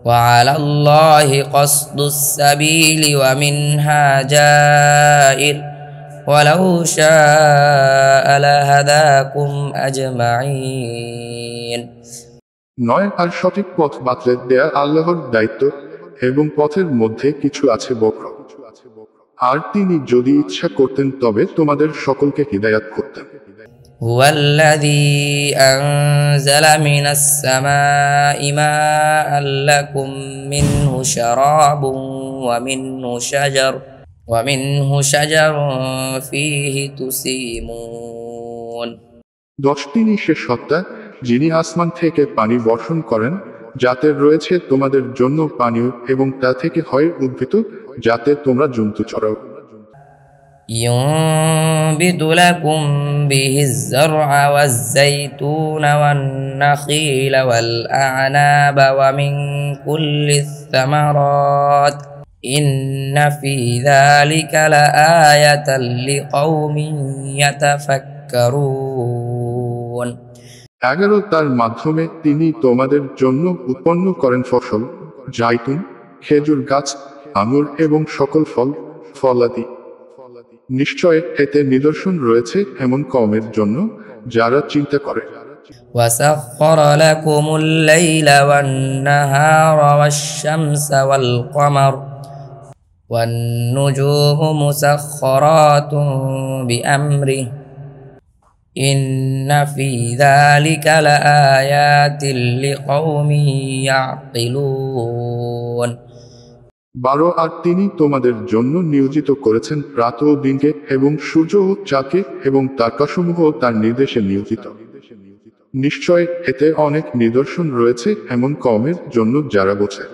وعلى الله قصد السبيل ومنها جائر ولو شاء لهداكم أجمعين নয়, আর সঠিক পথ বাতলে দেয়া আল্লাহর দায়িত্ব, এবং পথের মধ্যে কিছু আছে বক্র, আর তিনি যদি ইচ্ছা করতেন তবে তোমাদের সকলকে হিদায়াত করতেন। هو الذي أنزل من السماء ماء لكم منه شراب ومنه شجر فيه تسيمون 10 তিনি সে সত্তা যিনি আসমান থেকে পানি বর্ষণ করেন, যাতে রয়েছে তোমাদের জন্য পানীয়, এবং তা থেকে হয় উদ্ভিদ যাতে তোমরা জন্তু চড়াও। ينبت لكم به الزرع والزيتون والنخيل والأعناب ومن كل الثمرات إن في ذلك لآية لقوم يتفكرون 11 তার মাধ্যমে তিনি তোমাদের জন্য উৎপন্ন করেন ফসল, জাইতুন, খেজুর গাছ, আঙুর এবং সকল ফলাদি। নিশ্চয় এতে নিদর্শন রয়েছে এমন কওমের জন্য যারা চিন্তা করে। وسخر لكم الليل والنهار والشمس والقمر والنجوم مسخرات بأمره إن في ذلك لآيات لقوم يعقلون 12 আর তিনি তোমাদের জন্য নিয়োজিত করেছেন রাত ও দিনকে, এবং সূর্য ও চাঁদকে, এবং তারকাসমূহ তার নির্দেশে নিয়োজিত। নিশ্চয় এতে অনেক নিদর্শন রয়েছে এমন কওমের জন্য যারা বোঝে।